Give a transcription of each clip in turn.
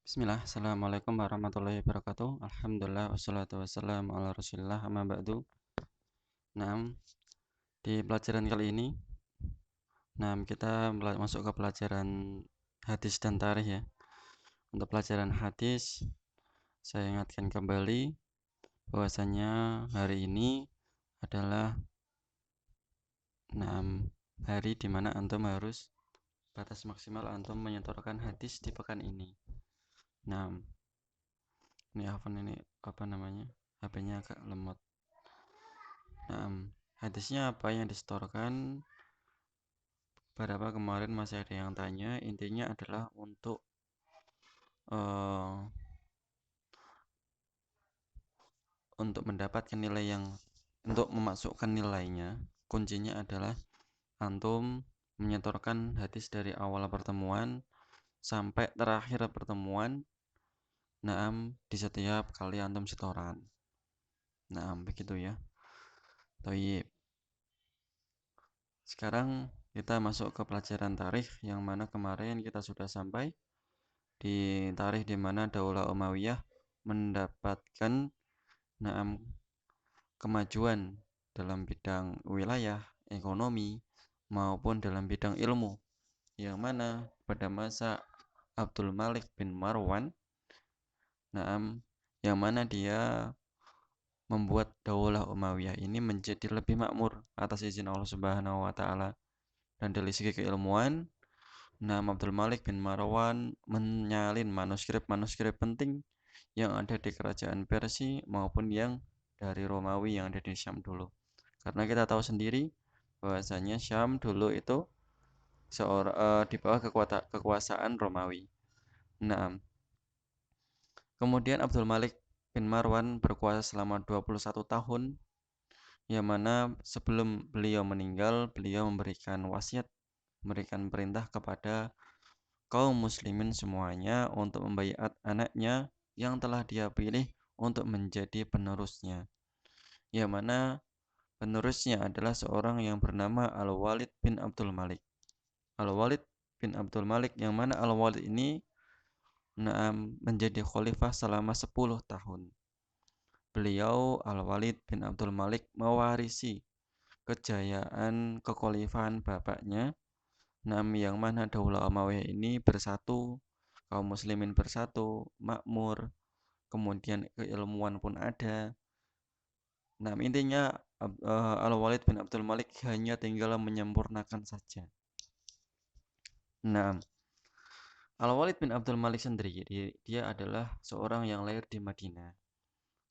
Bismillah, Assalamualaikum warahmatullahi wabarakatuh. Alhamdulillah, wassalatu wassalamu ala rasulillah, amma ba'du. Nah, di pelajaran kali ini, kita masuk ke pelajaran hadis dan tarikh ya. Untuk pelajaran hadis, saya ingatkan kembali bahwasanya hari ini adalah hari di mana antum harus batas maksimal antum menyetorkan hadis di pekan ini. Nah, ini apa namanya? HP-nya agak lemot. Nah, hadisnya apa yang disetorkan? Beberapa kemarin masih ada yang tanya. Intinya adalah uh, untuk mendapatkan nilai untuk memasukkan nilainya. Kuncinya adalah antum menyetorkan hadis dari awal pertemuan sampai terakhir pertemuan. Di setiap kali antum setoran. Begitu ya. Toyib. Sekarang kita masuk ke pelajaran tarikh yang mana kemarin kita sudah sampai di tarikh di mana Daulah Umayyah mendapatkan kemajuan dalam bidang wilayah, ekonomi maupun dalam bidang ilmu, yang mana pada masa Abdul Malik bin Marwan, yang mana dia membuat Daulah Umayyah ini menjadi lebih makmur atas izin Allah Subhanahu wa taala. Dan dari segi keilmuan, Abdul Malik bin Marwan menyalin manuskrip-manuskrip penting yang ada di kerajaan Persia maupun yang dari Romawi yang ada di Syam dulu. Karena kita tahu sendiri bahwasanya Syam dulu itu di bawah kekuasaan Romawi. Nah, kemudian Abdul Malik bin Marwan berkuasa selama 21 tahun, yang mana sebelum beliau meninggal, beliau memberikan wasiat, memberikan perintah kepada kaum muslimin semuanya untuk membaiat anaknya yang telah dia pilih untuk menjadi penerusnya, yang mana penerusnya adalah seorang yang bernama Al-Walid bin Abdul Malik. Al-Walid bin Abdul Malik, yang mana Al-Walid ini menjadi khalifah selama 10 tahun. Beliau Al-Walid bin Abdul Malik mewarisi kejayaan kekhalifahan bapaknya, yang mana Daulah Umayyah ini bersatu, kaum muslimin bersatu, makmur, kemudian keilmuan pun ada. Intinya Al-Walid bin Abdul Malik hanya tinggal menyempurnakan saja. Al-Walid bin Abdul Malik sendiri, dia adalah seorang yang lahir di Madinah.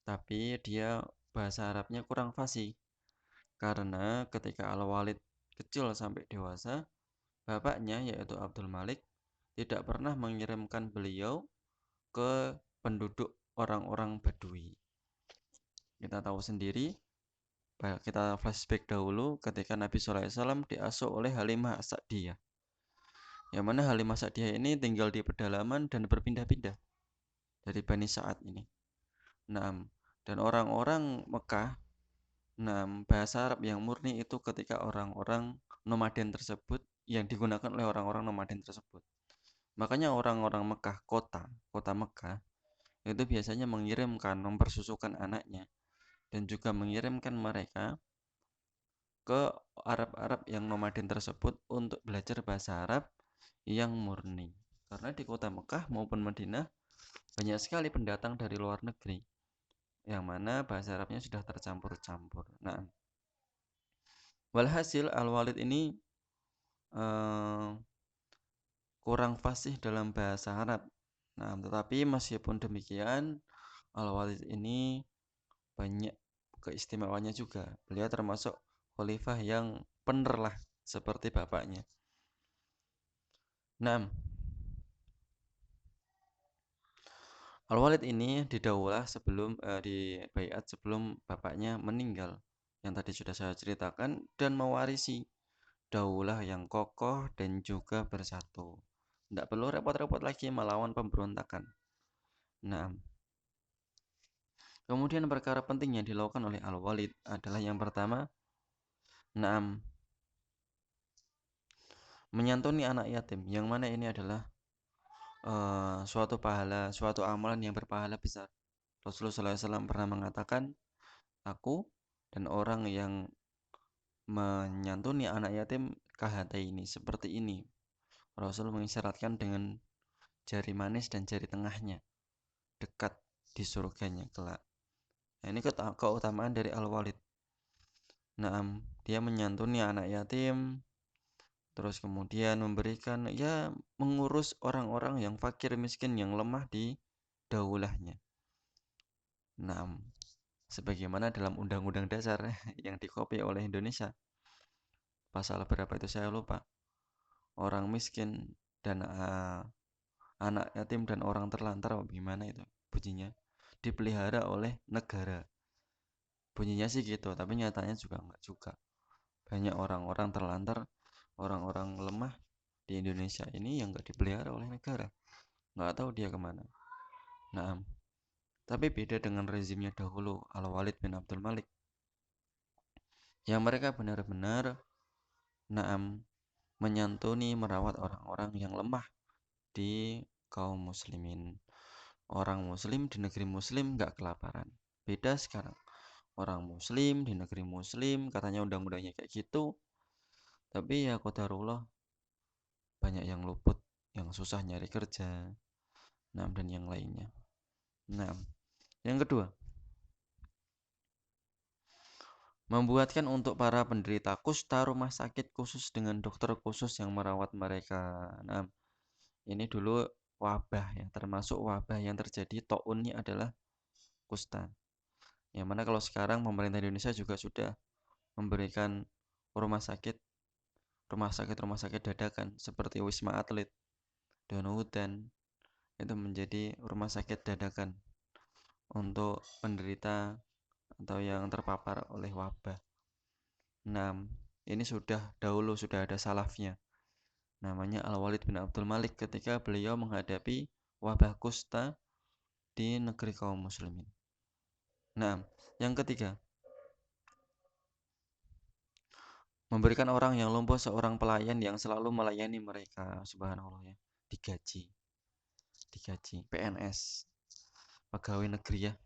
Tapi dia bahasa Arabnya kurang fasih. Karena ketika Al-Walid kecil sampai dewasa, bapaknya yaitu Abdul Malik tidak pernah mengirimkan beliau ke penduduk orang-orang Badui. Kita tahu sendiri, kita flashback dahulu ketika Nabi SAW diasuh oleh Halimah As-Sa'diyah. Yang mana Halimah As-Sa'diyah ini tinggal di pedalaman dan berpindah-pindah dari Bani Sa'ad ini. Dan orang-orang Mekah, bahasa Arab yang murni itu ketika orang-orang nomaden tersebut, yang digunakan oleh orang-orang nomaden tersebut. Makanya orang-orang Mekah, kota Mekah, itu biasanya mengirimkan, mempersusukan anaknya, dan juga mengirimkan mereka ke Arab-Arab yang nomaden tersebut untuk belajar bahasa Arab yang murni. Karena di kota Mekah maupun Madinah banyak sekali pendatang dari luar negeri, yang mana bahasa Arabnya sudah tercampur-campur. Walhasil Al-Walid ini kurang fasih dalam bahasa Arab. Tetapi meskipun demikian, Al-Walid ini banyak keistimewaannya juga. Beliau termasuk khalifah yang bener lah, seperti bapaknya. Al-Walid ini didaulah di baiat sebelum bapaknya meninggal, yang tadi sudah saya ceritakan, dan mewarisi daulah yang kokoh dan juga bersatu. Tidak perlu repot-repot lagi melawan pemberontakan. Kemudian perkara penting yang dilakukan oleh Al-Walid adalah yang pertama, menyantuni anak yatim, yang mana ini adalah suatu amalan yang berpahala besar. Rasulullah SAW pernah mengatakan, aku dan orang yang menyantuni anak yatim kahataini, seperti ini. Rasul mengisyaratkan dengan jari manis dan jari tengahnya, dekat di surganya kelak. Nah, ini keutamaan dari Al-Walid. Nah, dia menyantuni anak yatim, terus kemudian memberikan, ya, mengurus orang-orang yang fakir miskin yang lemah di daulahnya. Nah, sebagaimana dalam Undang-Undang Dasar yang dikopi oleh Indonesia, pasal berapa itu saya lupa. Orang miskin dan anak yatim dan orang terlantar, bagaimana itu bunyinya, dipelihara oleh negara. Bunyinya sih gitu, tapi nyatanya juga enggak juga. Banyak orang-orang terlantar, orang-orang lemah di Indonesia ini yang enggak dipelihara oleh negara. Nggak tahu dia kemana. Nah, tapi beda dengan rezimnya dahulu, Al-Walid bin Abdul Malik, yang mereka benar-benar menyantuni, merawat orang-orang yang lemah di kaum muslimin. Orang muslim di negeri muslim nggak kelaparan. Beda sekarang. Orang muslim di negeri muslim, katanya undang-undangnya kayak gitu, tapi ya qadarullah banyak yang luput, yang susah nyari kerja, dan yang lainnya. Nah, yang kedua, membuatkan untuk para penderita kusta rumah sakit khusus dengan dokter khusus yang merawat mereka. Nah, ini dulu wabah ya, termasuk wabah yang terjadi taunnya adalah kusta. Yang mana kalau sekarang pemerintah Indonesia juga sudah memberikan rumah sakit dadakan seperti Wisma Atlet, Donohudan, itu menjadi rumah sakit dadakan untuk penderita atau yang terpapar oleh wabah. Nah, ini dahulu sudah ada salafnya, namanya Al-Walid bin Abdul Malik, ketika beliau menghadapi wabah kusta di negeri kaum muslimin. Nah, yang ketiga, memberikan orang yang lumpuh seorang pelayan yang selalu melayani mereka. Subhanallah ya, digaji PNS, pegawai negeri ya.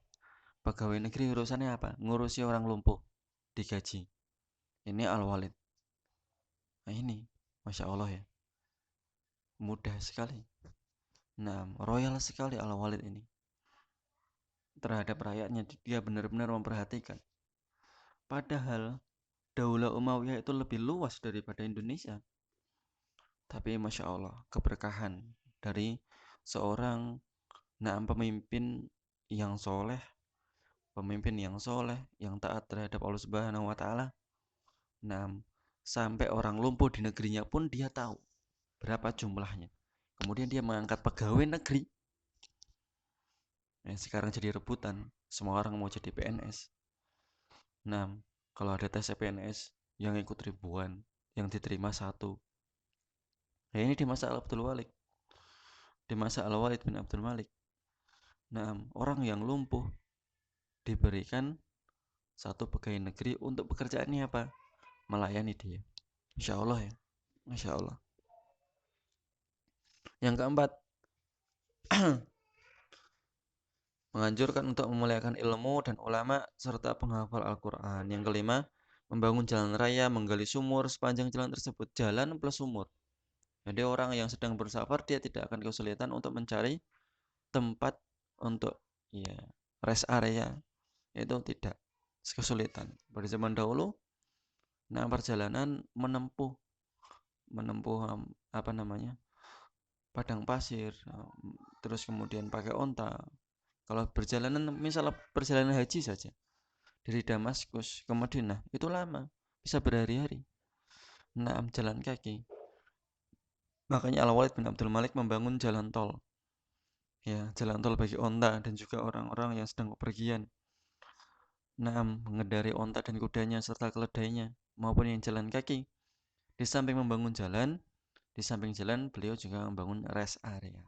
Pegawai negeri urusannya apa? Ngurusi orang lumpuh, digaji. Ini Al-Walid. Nah, ini Masya Allah ya, mudah sekali. Nah, royal sekali Al-Walid ini terhadap rakyatnya. Dia benar-benar memperhatikan. Padahal Daulah Umayyah itu lebih luas daripada Indonesia. Tapi Masya Allah, keberkahan dari seorang pemimpin yang soleh, yang taat terhadap Allah Subhanahu wa Ta'ala. Nah, sampai orang lumpuh di negerinya pun dia tahu berapa jumlahnya. Kemudian dia mengangkat pegawai negeri. Sekarang jadi rebutan, semua orang mau jadi PNS. Nah, kalau ada tes PNS yang ikut ribuan, yang diterima satu. Nah, ini di masa Al-Walid bin Abdul Malik. Nah, orang yang lumpuh diberikan satu pegawai negeri untuk pekerjaannya apa? Melayani dia. Insya Allah ya, Masya Allah. Yang keempat, menganjurkan untuk memuliakan ilmu dan ulama serta penghafal Al-Quran. Yang kelima, membangun jalan raya, menggali sumur sepanjang jalan tersebut. Jalan plus sumur. Jadi orang yang sedang bersafar, dia tidak akan kesulitan untuk mencari tempat untuk rest area. Itu tidak kesulitan. Pada zaman dahulu, perjalanan menempuh padang pasir, terus kemudian pakai onta. Kalau perjalanan haji saja dari Damaskus ke Madinah itu lama, bisa berhari-hari. Jalan kaki. Makanya Al-Walid bin Abdul Malik membangun jalan tol. Ya, jalan tol bagi onta dan juga orang-orang yang sedang bepergian. Mengendari onta dan kudanya serta keledainya maupun yang jalan kaki. Di samping membangun jalan, di samping jalan beliau juga membangun rest area.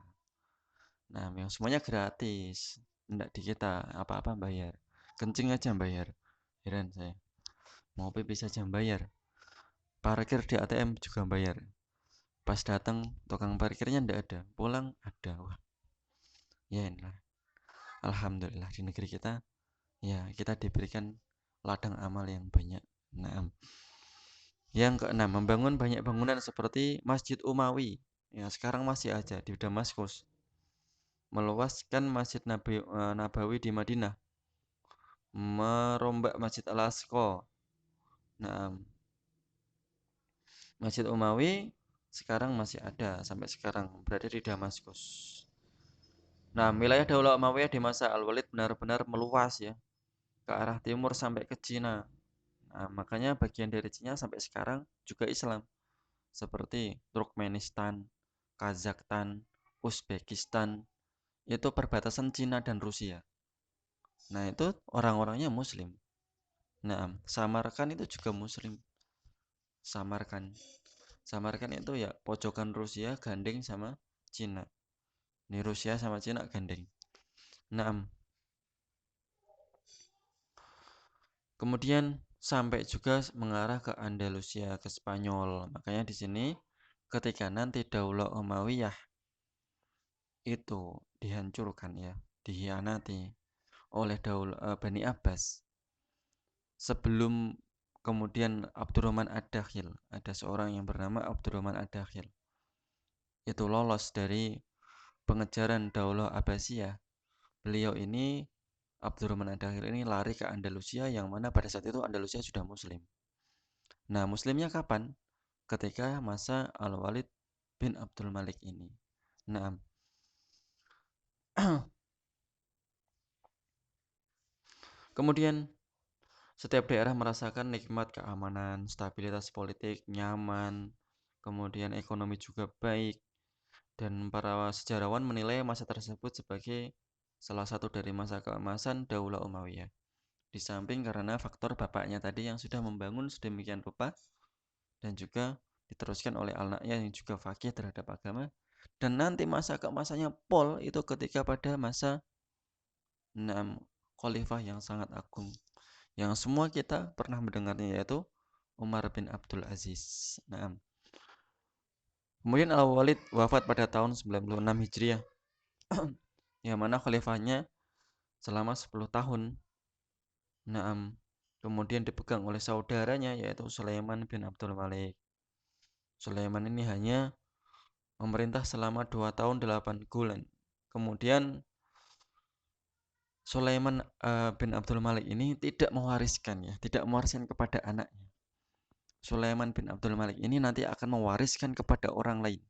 Yang semuanya gratis. Tidak di kita apa-apa bayar. Kencing aja bayar. Heran saya. Mau pipis saja bayar. Parkir di ATM juga bayar. Pas datang tukang parkirnya ndak ada, pulang ada. Wah, ya enak. Alhamdulillah di negeri kita ya kita diberikan ladang amal yang banyak. Nah, yang keenam, membangun banyak bangunan seperti Masjid Umawi. Ya, sekarang masih ada di Damaskus. Meluaskan Masjid Nabawi di Madinah. Merombak Masjid Al-Aqsa. Nah, Masjid Umawi sekarang masih ada sampai sekarang berada di Damaskus. Nah, wilayah Daulah Umayyah di masa Al-Walid benar-benar meluas ya ke arah timur sampai ke Cina. Nah, makanya bagian dari Cina sampai sekarang juga Islam seperti Turkmenistan, Kazakhstan, Uzbekistan, itu perbatasan Cina dan Rusia. Nah, itu orang-orangnya Muslim. Nah, Samarkan itu juga Muslim. Samarkan. Samarkan itu ya pojokan Rusia gandeng sama Cina. Ini Rusia sama Cina gandeng. Nah, kemudian sampai juga mengarah ke Andalusia, ke Spanyol. Makanya di sini ketika nanti Daulah Umayyah itu dihancurkan ya, dikhianati oleh Bani Abbas. Sebelum kemudian Abdurrahman Ad-Dakhil, ada seorang yang bernama Abdurrahman Ad-Dakhil. Itu lolos dari pengejaran Daulah Abbasiyah. Beliau ini Abdurrahman Ad-Dakhil ini lari ke Andalusia yang mana pada saat itu Andalusia sudah muslim. Nah, muslimnya kapan? Ketika masa Al-Walid bin Abdul Malik ini. Nah, kemudian setiap daerah merasakan nikmat keamanan, stabilitas politik, nyaman, kemudian ekonomi juga baik, dan para sejarawan menilai masa tersebut sebagai salah satu dari masa keemasan Daulah Umayyah. Di samping karena faktor bapaknya tadi yang sudah membangun sedemikian rupa dan juga diteruskan oleh anaknya yang juga fakih terhadap agama. Dan nanti masa keemasannya Pol itu ketika pada masa 6 khalifah yang sangat agung yang semua kita pernah mendengarnya yaitu Umar bin Abdul Aziz. Nah, kemudian Al-Walid wafat pada tahun 96 Hijriah yang mana khalifahnya selama 10 tahun. Nah, kemudian dipegang oleh saudaranya yaitu Sulaiman bin Abdul Malik. Sulaiman ini hanya memerintah selama 2 tahun 8 bulan. Kemudian Sulaiman bin Abdul Malik ini tidak mewariskan ya, tidak mewariskan kepada anaknya. Sulaiman bin Abdul Malik ini nanti akan mewariskan kepada orang lain.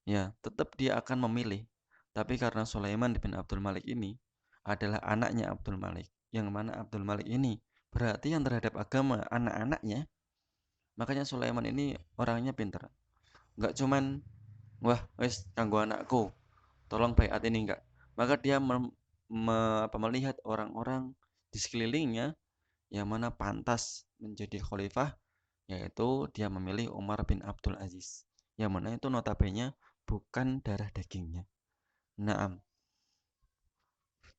Ya, tetap dia akan memilih. Tapi karena Sulaiman bin Abdul Malik ini adalah anaknya Abdul Malik, yang mana Abdul Malik ini perhatian terhadap agama anak-anaknya, makanya Sulaiman ini orangnya pintar. Enggak cuman, wah, wes kanggo anakku, tolong baiat ini enggak. Maka dia melihat orang-orang di sekelilingnya yang mana pantas menjadi khalifah, yaitu dia memilih Umar bin Abdul Aziz, yang mana itu notabene bukan darah dagingnya. Naam.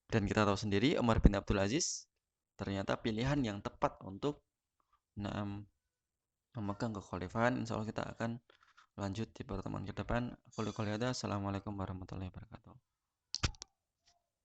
Dan kita tahu sendiri Umar bin Abdul Aziz ternyata pilihan yang tepat untuk naam memegang kekhalifahan. Insya Allah kita akan lanjut di pertemuan ke depan. Assalamualaikum warahmatullahi wabarakatuh.